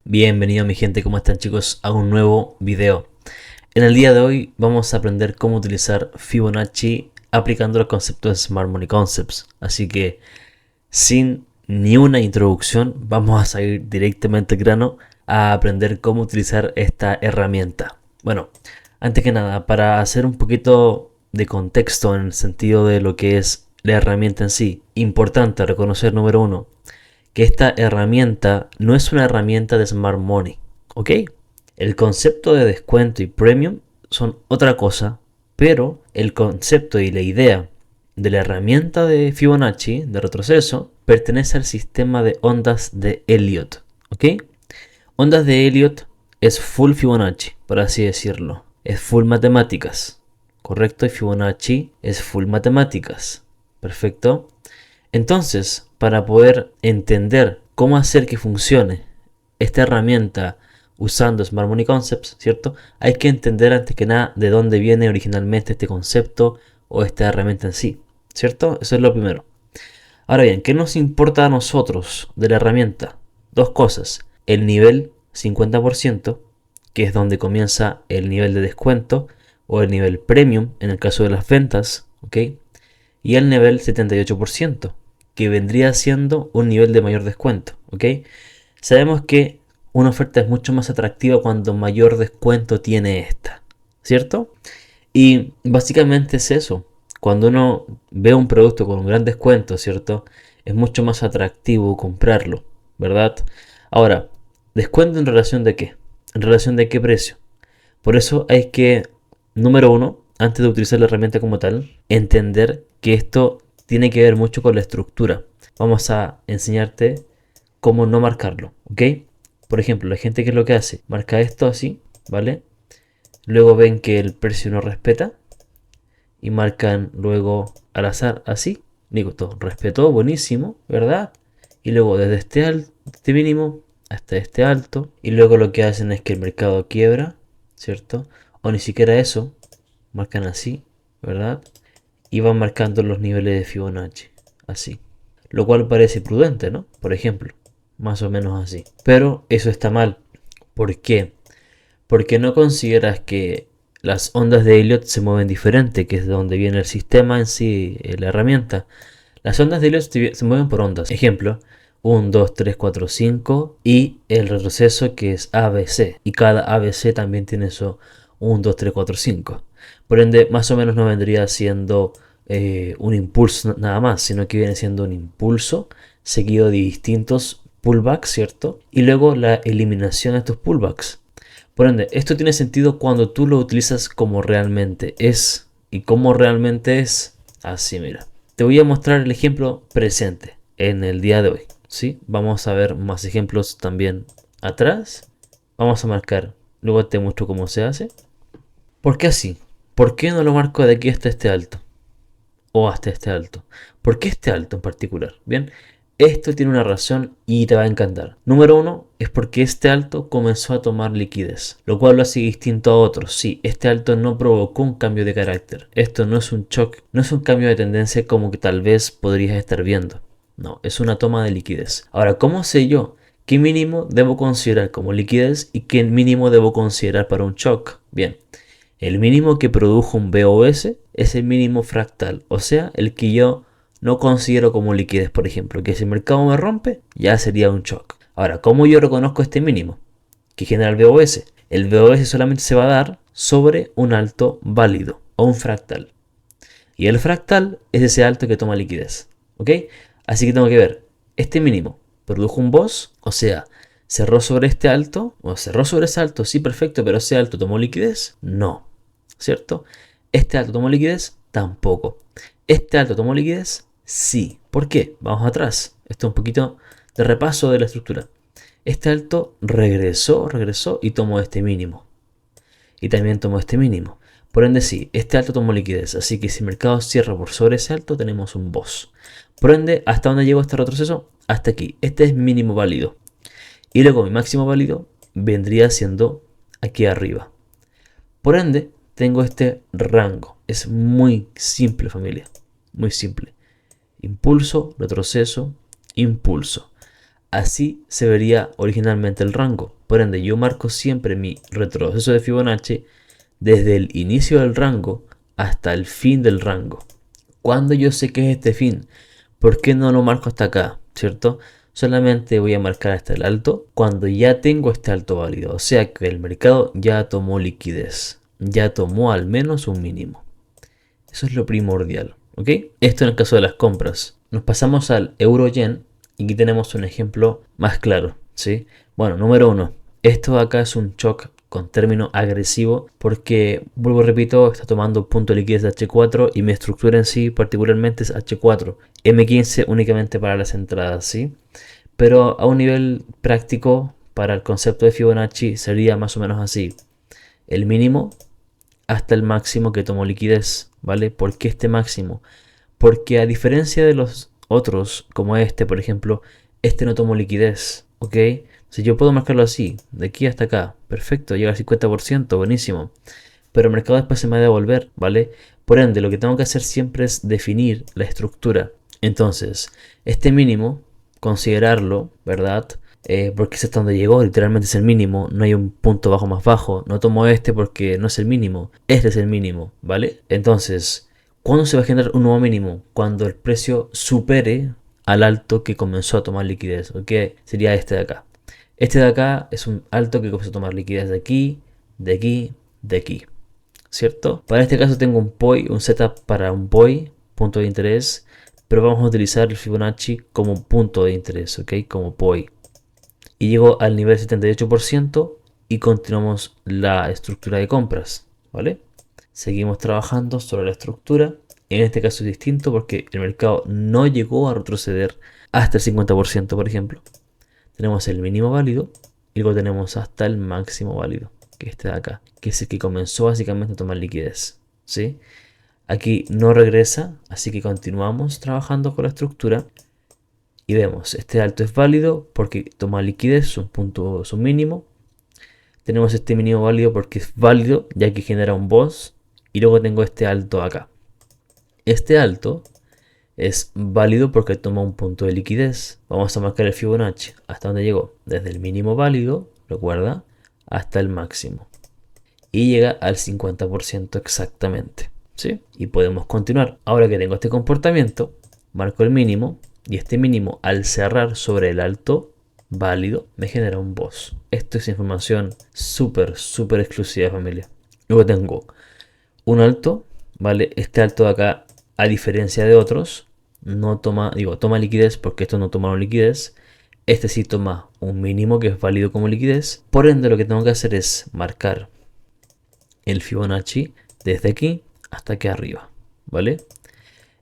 Bienvenido mi gente, ¿cómo están chicos? A un nuevo video. En el día de hoy vamos a aprender cómo utilizar Fibonacci aplicando los conceptos de Smart Money Concepts. Así que sin ni una introducción vamos a salir directamente al grano a aprender cómo utilizar esta herramienta. Bueno, antes que nada, para hacer un poquito de contexto en el sentido de lo que es la herramienta en sí, importante reconocer número uno, que esta herramienta no es una herramienta de Smart Money, ¿ok? El concepto de descuento y premium son otra cosa, pero el concepto y la idea de la herramienta de Fibonacci, de retroceso, pertenece al sistema de ondas de Elliott, ¿ok? Ondas de Elliott es full Fibonacci, por así decirlo. Es full matemáticas, ¿correcto? Y Fibonacci es full matemáticas, ¿perfecto? Entonces, para poder entender cómo hacer que funcione esta herramienta usando Smart Money Concepts, ¿cierto? Hay que entender antes que nada de dónde viene originalmente este concepto o esta herramienta en sí, ¿cierto? Eso es lo primero. Ahora bien, ¿qué nos importa a nosotros de la herramienta? Dos cosas. El nivel 50%, que es donde comienza el nivel de descuento, o el nivel premium en el caso de las ventas, ¿ok? Y el nivel 78%, que vendría siendo un nivel de mayor descuento, ¿ok? Sabemos que una oferta es mucho más atractiva cuando mayor descuento tiene esta, ¿cierto? Y básicamente es eso. Cuando uno ve un producto con un gran descuento, ¿cierto? Es mucho más atractivo comprarlo, ¿verdad? Ahora, ¿descuento en relación de qué? ¿En relación de qué precio? Por eso hay que, número uno, antes de utilizar la herramienta como tal, entender que esto tiene que ver mucho con la estructura. Vamos a enseñarte cómo no marcarlo, ¿ok? Por ejemplo, la gente que es lo que hace, marca esto así, ¿vale? Luego ven que el precio no respeta y marcan luego al azar así. Digo, todo respetó, buenísimo, ¿verdad? Y luego desde este mínimo hasta este alto. Y luego lo que hacen es que el mercado quiebra, ¿cierto? O ni siquiera eso, marcan así, ¿verdad? Y van marcando los niveles de Fibonacci, así. Lo cual parece prudente, ¿no? Por ejemplo, más o menos así. Pero eso está mal. ¿Por qué? Porque no consideras que las ondas de Elliot se mueven diferente, que es de donde viene el sistema en sí, la herramienta. Las ondas de Elliot se mueven por ondas. Ejemplo, 1, 2, 3, 4, 5 y el retroceso que es ABC. Y cada ABC también tiene eso 1, 2, 3, 4, 5. Por ende, más o menos no vendría siendo un impulso nada más, sino que viene siendo un impulso seguido de distintos pullbacks, ¿cierto? Y luego la eliminación de estos pullbacks. Por ende, esto tiene sentido cuando tú lo utilizas como realmente es. Y como realmente es, así mira. Te voy a mostrar el ejemplo presente en el día de hoy, ¿sí? Vamos a ver más ejemplos también atrás. Vamos a marcar, luego te muestro cómo se hace. ¿Por qué así? ¿Por qué no lo marco de aquí hasta este alto? O hasta este alto. ¿Por qué este alto en particular? Bien, esto tiene una razón y te va a encantar. Número uno es porque este alto comenzó a tomar liquidez, lo cual lo hace distinto a otros. Sí, este alto no provocó un cambio de carácter. Esto no es un shock, no es un cambio de tendencia como que tal vez podrías estar viendo. No, es una toma de liquidez. Ahora, ¿cómo sé yo qué mínimo debo considerar como liquidez y qué mínimo debo considerar para un shock? Bien, el mínimo que produjo un BOS es el mínimo fractal, o sea, el que yo no considero como liquidez, por ejemplo, que si el mercado me rompe, ya sería un shock. Ahora, ¿cómo yo reconozco este mínimo que genera el BOS? El BOS solamente se va a dar sobre un alto válido o un fractal. Y el fractal es ese alto que toma liquidez, ¿ok? Así que tengo que ver, este mínimo produjo un BOS, o sea, cerró sobre este alto, o cerró sobre ese alto, sí, perfecto, pero ese alto tomó liquidez, no, ¿cierto? Este alto tomó liquidez, tampoco. Este alto tomó liquidez, sí. ¿Por qué? Vamos atrás. Esto es un poquito de repaso de la estructura. Este alto regresó y tomó este mínimo. Y también tomó este mínimo. Por ende, sí, este alto tomó liquidez. Así que si el mercado cierra por sobre ese alto, tenemos un BOS. Por ende, ¿hasta dónde llegó este retroceso? Hasta aquí. Este es mínimo válido. Y luego mi máximo válido vendría siendo aquí arriba. Por ende, tengo este rango. Es muy simple, familia. Muy simple. Impulso, retroceso, impulso. Así se vería originalmente el rango. Por ende, yo marco siempre mi retroceso de Fibonacci desde el inicio del rango hasta el fin del rango. Cuando yo sé que es este fin, ¿por qué no lo marco hasta acá? ¿Cierto? Solamente voy a marcar hasta el alto cuando ya tengo este alto válido. O sea que el mercado ya tomó liquidez. Ya tomó al menos un mínimo. Eso es lo primordial. ¿Ok? Esto en el caso de las compras. Nos pasamos al euro-yen y aquí tenemos un ejemplo más claro. ¿Sí? Bueno, número uno. Esto de acá es un shock con término agresivo porque, vuelvo repito, está tomando punto de liquidez de H4 y mi estructura en sí particularmente es H4. M15 únicamente para las entradas, ¿sí? Pero a un nivel práctico para el concepto de Fibonacci sería más o menos así. El mínimo hasta el máximo que tomó liquidez, ¿vale? ¿Por qué este máximo? Porque a diferencia de los otros, como este, por ejemplo, este no tomó liquidez, ¿ok? Si yo puedo marcarlo así, de aquí hasta acá, perfecto, llega al 50%, buenísimo. Pero el mercado después se me va a devolver, ¿vale? Por ende, lo que tengo que hacer siempre es definir la estructura. Entonces, este mínimo, considerarlo, ¿verdad? Porque es hasta donde llegó, literalmente es el mínimo, no hay un punto bajo más bajo. No tomo este porque no es el mínimo, este es el mínimo, ¿vale? Entonces, ¿cuándo se va a generar un nuevo mínimo? Cuando el precio supere al alto que comenzó a tomar liquidez, ¿ok? Sería este de acá. Este de acá es un alto que comenzó a tomar liquidez de aquí, de aquí, de aquí, ¿cierto? Para este caso tengo un POI, un setup para un POI, punto de interés, pero vamos a utilizar el Fibonacci como punto de interés, ¿ok? Como POI. Y llego al nivel 78% y continuamos la estructura de compras, ¿vale? Seguimos trabajando sobre la estructura. En este caso es distinto porque el mercado no llegó a retroceder hasta el 50%, por ejemplo. Tenemos el mínimo válido y luego tenemos hasta el máximo válido, que este de acá, que es el que comenzó básicamente a tomar liquidez, ¿sí? Aquí no regresa, así que continuamos trabajando con la estructura y vemos, este alto es válido porque toma liquidez, su punto, su mínimo. Tenemos este mínimo válido porque es válido ya que genera un boss y luego tengo este alto acá. Este alto es válido porque toma un punto de liquidez. Vamos a marcar el Fibonacci. ¿Hasta dónde llegó? Desde el mínimo válido, recuerda, hasta el máximo. Y llega al 50% exactamente, ¿sí? Y podemos continuar. Ahora que tengo este comportamiento, marco el mínimo. Y este mínimo, al cerrar sobre el alto válido, me genera un boss. Esto es información súper, súper exclusiva, familia. Luego tengo un alto, ¿vale? Este alto de acá, a diferencia de otros, no toma, toma liquidez porque estos no tomaron liquidez. Este sí toma un mínimo que es válido como liquidez. Por ende, lo que tengo que hacer es marcar el Fibonacci desde aquí hasta aquí arriba, ¿vale?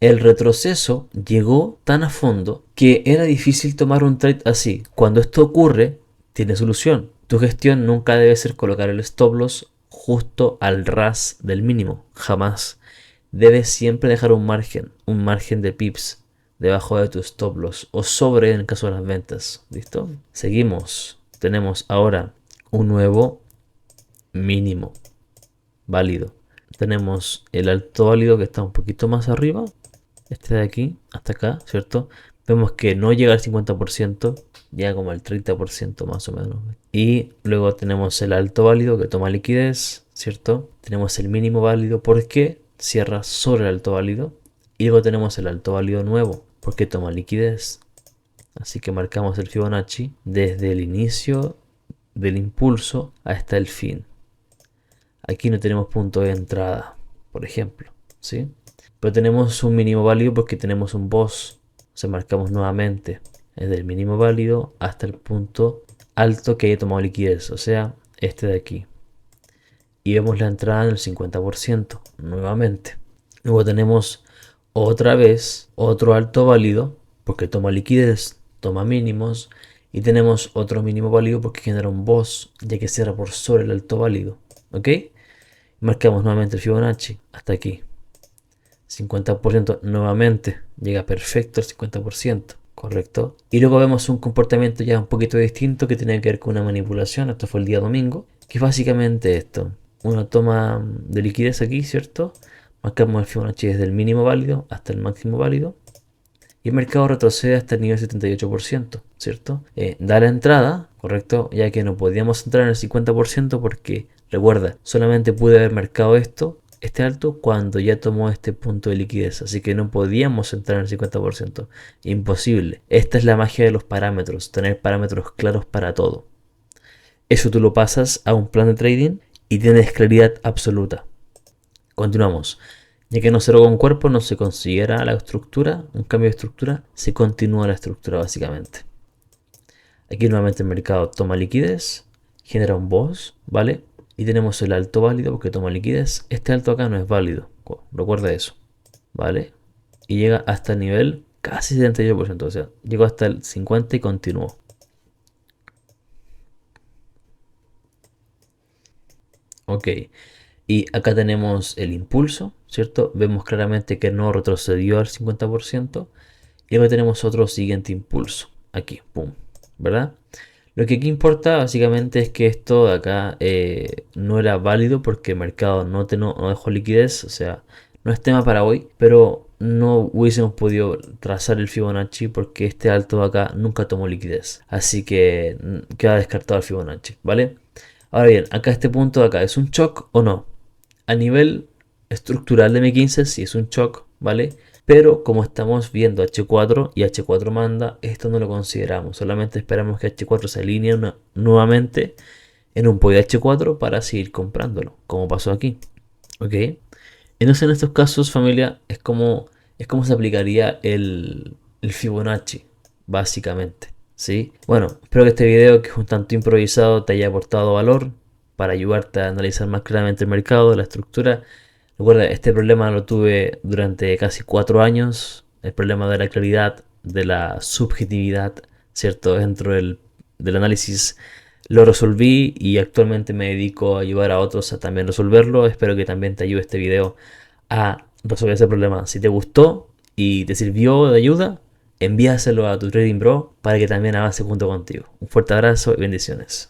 El retroceso llegó tan a fondo que era difícil tomar un trade así. Cuando esto ocurre, tiene solución. Tu gestión nunca debe ser colocar el stop loss justo al ras del mínimo. Jamás. Debes siempre dejar un margen de pips debajo de tu stop loss o sobre en el caso de las ventas. ¿Listo? Seguimos. Tenemos ahora un nuevo mínimo válido. Tenemos el alto válido que está un poquito más arriba. Este de aquí hasta acá, ¿cierto? Vemos que no llega al 50%, llega como al 30% más o menos. Y luego tenemos el alto válido que toma liquidez, ¿cierto? Tenemos el mínimo válido porque cierra sobre el alto válido. Y luego tenemos el alto válido nuevo porque toma liquidez. Así que marcamos el Fibonacci desde el inicio del impulso hasta el fin. Aquí no tenemos punto de entrada, por ejemplo, ¿sí? Pero tenemos un mínimo válido porque tenemos un boss. O sea, marcamos nuevamente desde el mínimo válido hasta el punto alto que haya tomado liquidez. O sea, este de aquí. Y vemos la entrada en el 50% nuevamente. Luego tenemos otra vez otro alto válido porque toma liquidez, toma mínimos. Y tenemos otro mínimo válido porque genera un boss ya que cierra por sobre el alto válido. ¿Ok? Marcamos nuevamente el Fibonacci hasta aquí. 50% nuevamente, llega perfecto el 50%, correcto. Y luego vemos un comportamiento ya un poquito distinto que tiene que ver con una manipulación. Esto fue el día domingo, que es básicamente esto: una toma de liquidez aquí, ¿cierto? Marcamos el Fibonacci desde el mínimo válido hasta el máximo válido y el mercado retrocede hasta el nivel 78%, ¿cierto? Da la entrada, ¿correcto? Ya que no podíamos entrar en el 50% porque, recuerda, solamente pude haber marcado este alto cuando ya tomó este punto de liquidez, así que no podíamos entrar en el 50%, imposible. Esta es la magia de los parámetros, tener parámetros claros para todo. Eso tú lo pasas a un plan de trading y tienes claridad absoluta. Continuamos. Ya que no cerró con cuerpo, no se considera la estructura, un cambio de estructura, se continúa la estructura básicamente. Aquí nuevamente el mercado toma liquidez, genera un boss, ¿vale? Y tenemos el alto válido porque toma liquidez. Este alto acá no es válido, recuerda eso, ¿vale? Y llega hasta el nivel casi 78%, o sea, llegó hasta el 50% y continuó. Ok, y acá tenemos el impulso, ¿cierto? Vemos claramente que no retrocedió al 50%. Y luego tenemos otro siguiente impulso. Aquí, pum, ¿verdad? Lo que aquí importa básicamente es que esto de acá no era válido porque el mercado no dejó liquidez. O sea, no es tema para hoy, pero no hubiésemos podido trazar el Fibonacci porque este alto de acá nunca tomó liquidez. Así que queda descartado el Fibonacci, ¿vale? Ahora bien, acá este punto de acá, ¿es un shock o no? A nivel estructural de M15 sí es un shock, ¿vale? Pero como estamos viendo H4 y H4 manda, esto no lo consideramos. Solamente esperamos que H4 se alinee nuevamente en un POI H4 para seguir comprándolo, como pasó aquí. ¿Ok? Entonces en estos casos, familia, es como se aplicaría el Fibonacci, básicamente. ¿Sí? Bueno, espero que este video, que es un tanto improvisado, te haya aportado valor para ayudarte a analizar más claramente el mercado, la estructura. Recuerda, este problema lo tuve durante casi 4 años, el problema de la claridad, de la subjetividad, ¿cierto? Dentro del análisis lo resolví y actualmente me dedico a ayudar a otros a también resolverlo. Espero que también te ayude este video a resolver ese problema. Si te gustó y te sirvió de ayuda, envíaselo a tu Trading Bro para que también avance junto contigo. Un fuerte abrazo y bendiciones.